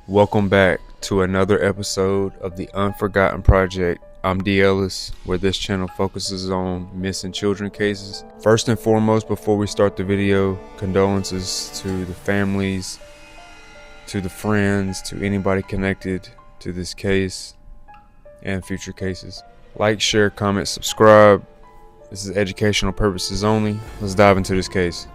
Welcome back to another episode of the Unforgotten Project. I'm D. Ellis, where this channel focuses on missing children cases. First and foremost, before we start the video, condolences to the families, to the friends, to anybody connected to this case and future cases. Like, share, comment, subscribe. This is educational purposes only. Let's dive into this case.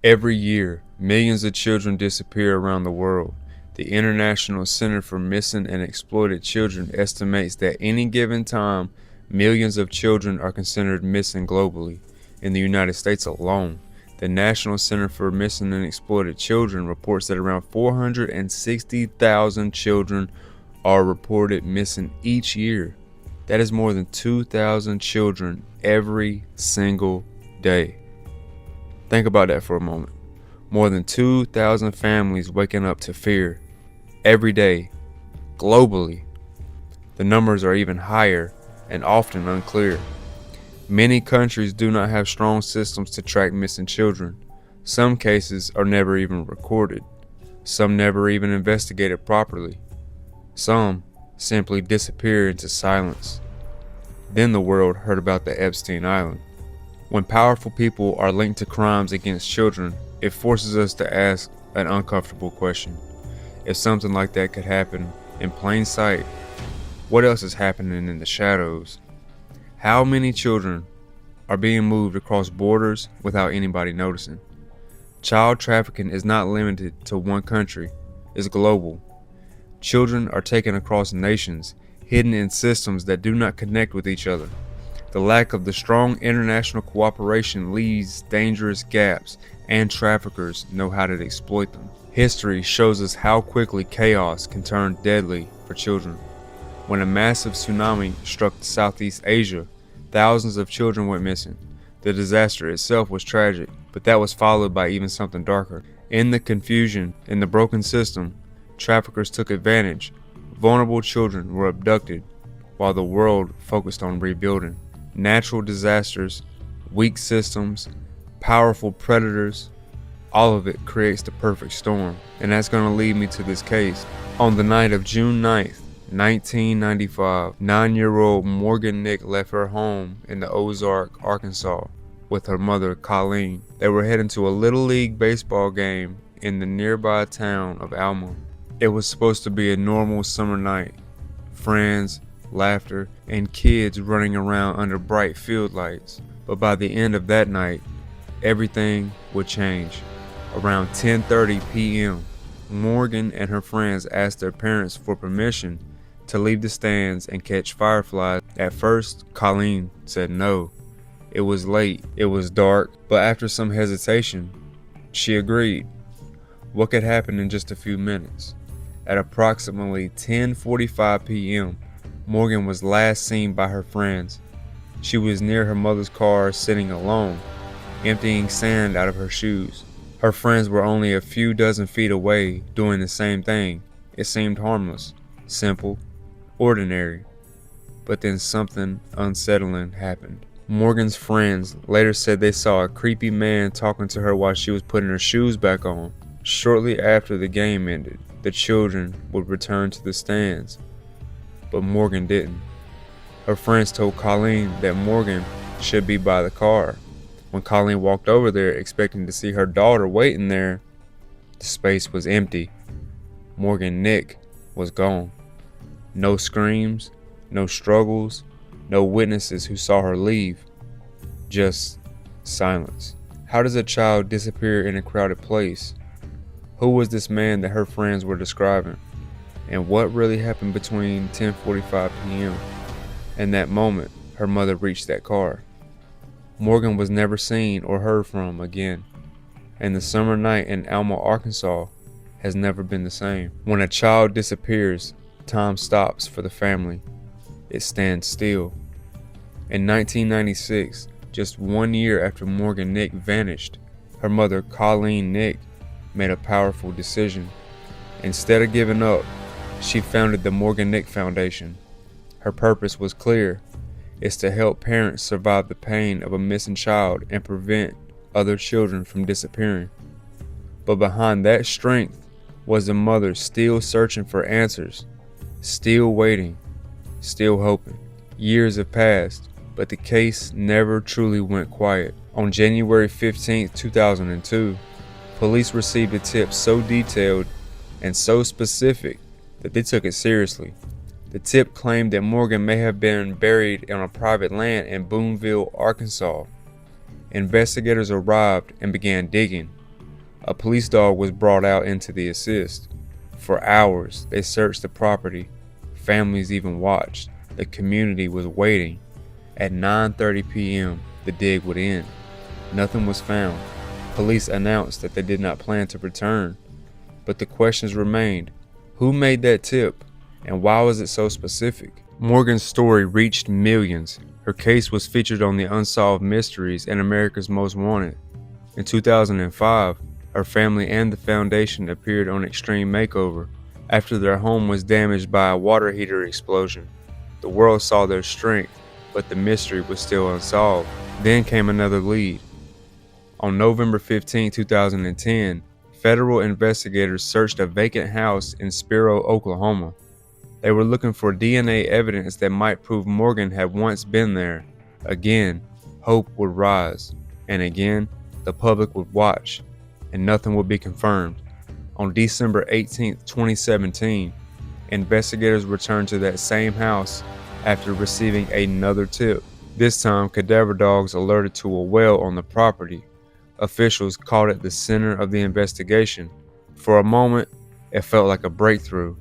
Every year, millions of children disappear around the world. The International Center for Missing and Exploited Children estimates that any given time, millions of children are considered missing globally. In the United States alone, the National Center for Missing and Exploited Children reports that around 460,000 children are reported missing each year. That is more than 2,000 children every single day. Think about that for a moment. More than 2,000 families waking up to fear every day, globally. The numbers are even higher and often unclear. Many countries do not have strong systems to track missing children. Some cases are never even recorded. Some never even investigated properly. Some simply disappear into silence. Then the world heard about the Epstein Island. When powerful people are linked to crimes against children, it forces us to ask an uncomfortable question. If something like that could happen in plain sight, what else is happening in the shadows? How many children are being moved across borders without anybody noticing? Child trafficking is not limited to one country, it's global. Children are taken across nations, hidden in systems that do not connect with each other. The lack of the strong international cooperation leaves dangerous gaps, and traffickers know how to exploit them. History shows us how quickly chaos can turn deadly for children. When a massive tsunami struck Southeast Asia, thousands of children went missing. The disaster itself was tragic, but that was followed by even something darker. In the confusion, in the broken system, traffickers took advantage. Vulnerable children were abducted, while the world focused on rebuilding. Natural disasters, weak systems, powerful predators, all of it creates the perfect storm. And that's going to lead me to this case. On the night of June 9th, 1995, 9-year-old Morgan Nick left her home in the Ozark, Arkansas, with her mother, Colleen. They were heading to a Little League baseball game in the nearby town of Alma. It was supposed to be a normal summer night. Friends, laughter, and kids running around under bright field lights. But by the end of that night, everything would change. Around 10:30 p.m., Morgan and her friends asked their parents for permission to leave the stands and catch fireflies. At first, Colleen said no. It was late, it was dark, but after some hesitation, she agreed. What could happen in just a few minutes? At approximately 10:45 p.m., Morgan was last seen by her friends. She was near her mother's car sitting alone, emptying sand out of her shoes. Her friends were only a few dozen feet away doing the same thing. It seemed harmless, simple, ordinary. But then something unsettling happened. Morgan's friends later said they saw a creepy man talking to her while she was putting her shoes back on. Shortly after the game ended, the children would return to the stands. But Morgan didn't. Her friends told Colleen that Morgan should be by the car. When Colleen walked over there expecting to see her daughter waiting there, the space was empty. Morgan Nick was gone. No screams, no struggles, no witnesses who saw her leave. Just silence. How does a child disappear in a crowded place? Who was this man that her friends were describing? And what really happened between 10:45 p.m. and that moment her mother reached that car? Morgan was never seen or heard from again, and the summer night in Alma, Arkansas has never been the same. When a child disappears, time stops for the family. It stands still. In 1996, just 1 year after Morgan Nick vanished, her mother, Colleen Nick, made a powerful decision. Instead of giving up, she founded the Morgan Nick Foundation. Her purpose was clear: is to help parents survive the pain of a missing child and prevent other children from disappearing. But behind that strength was a mother still searching for answers, still waiting, still hoping. Years have passed, but the case never truly went quiet. On January 15, 2002, police received a tip so detailed and so specific that they took it seriously. The tip claimed that Morgan may have been buried on a private land in Boonville, Arkansas. Investigators arrived and began digging. A police dog was brought out into the assist. For hours, they searched the property. Families even watched. The community was waiting. At 9:30 p.m., the dig would end. Nothing was found. Police announced that they did not plan to return. But the questions remained. Who made that tip? And why was it so specific? Morgan's story reached millions. Her case was featured on the Unsolved Mysteries and America's Most Wanted. In 2005, her family and the foundation appeared on Extreme Makeover after their home was damaged by a water heater explosion. The world saw their strength, but the mystery was still unsolved. Then came another lead. On November 15, 2010, federal investigators searched a vacant house in Spiro, Oklahoma. They were looking for DNA evidence that might prove Morgan had once been there. Again, hope would rise, and again, the public would watch, and nothing would be confirmed. On December 18, 2017, investigators returned to that same house after receiving another tip. This time, cadaver dogs alerted to a well on the property. Officials called it the center of the investigation. For a moment, it felt like a breakthrough.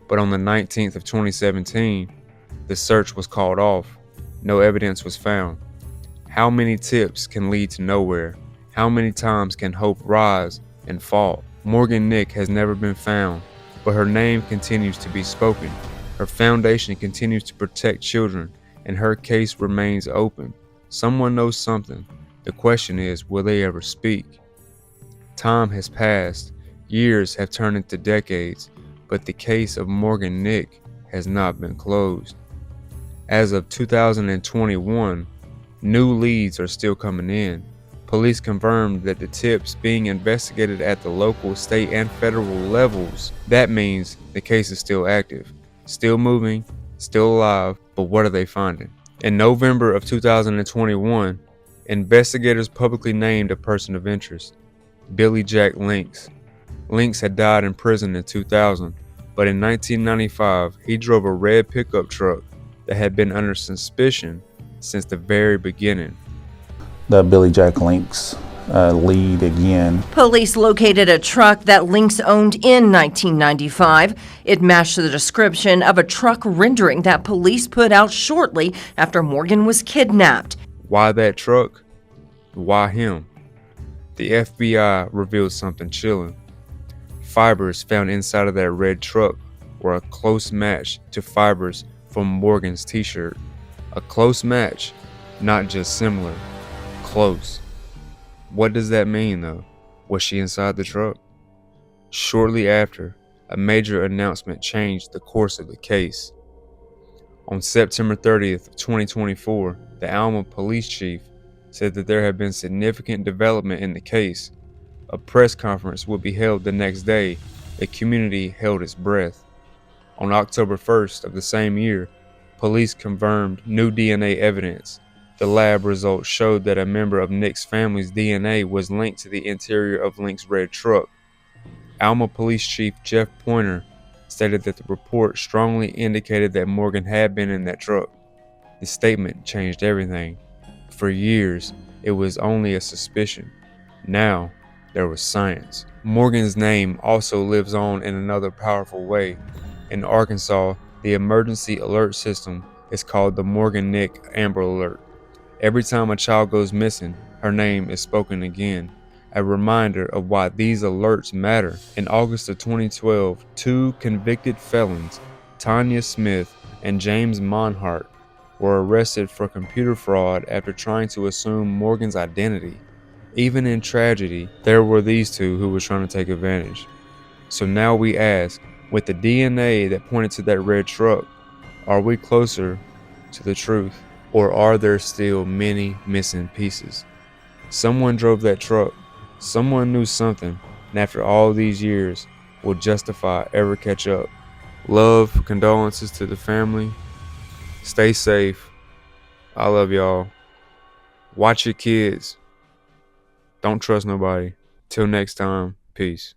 But on the 19th of 2017, the search was called off. No evidence was found. How many tips can lead to nowhere? How many times can hope rise and fall? Morgan Nick has never been found, but her name continues to be spoken. Her foundation continues to protect children, and her case remains open. Someone knows something. The question is, will they ever speak? Time has passed. Years have turned into decades. But the case of Morgan Nick has not been closed. As of 2021, new leads are still coming in. Police confirmed that the tips being investigated at the local, state, and federal levels. That means the case is still active, still moving, still alive, but what are they finding? In November of 2021, investigators publicly named a person of interest, Billy Jack Links. Links had died in prison in 2000, but in 1995, he drove a red pickup truck that had been under suspicion since the very beginning. The Billy Jack Links lead again. Police located a truck that Links owned in 1995. It matched the description of a truck rendering that police put out shortly after Morgan was kidnapped. Why that truck? Why him? The FBI revealed something chilling. Fibers found inside of that red truck were a close match to fibers from Morgan's t-shirt. A close match, not just similar, close. What does that mean though? Was she inside the truck? Shortly after, a major announcement changed the course of the case. On September 30th, 2024, the Alma police chief said that there had been significant development in the case. A press conference would be held the next day. The community held its breath. On October 1st of the same year, police confirmed new DNA evidence. The lab results showed that a member of Nick's family's DNA was linked to the interior of Link's red truck. Alma Police Chief Jeff Pointer stated that the report strongly indicated that Morgan had been in that truck. The statement changed everything. For years, it was only a suspicion. Now, there was science. Morgan's name also lives on in another powerful way. In Arkansas, the emergency alert system is called the Morgan Nick Amber Alert. Every time a child goes missing, her name is spoken again, a reminder of why these alerts matter. In August of 2012, two convicted felons, Tanya Smith and James Monhart, were arrested for computer fraud after trying to assume Morgan's identity. Even in tragedy, there were these two who were trying to take advantage. So now we ask, with the DNA that pointed to that red truck, are we closer to the truth? Or are there still many missing pieces? Someone drove that truck. Someone knew something, and after all these years, will justify ever catch up. Love, condolences to the family. Stay safe. I love y'all. Watch your kids. Don't trust nobody. Till next time, peace.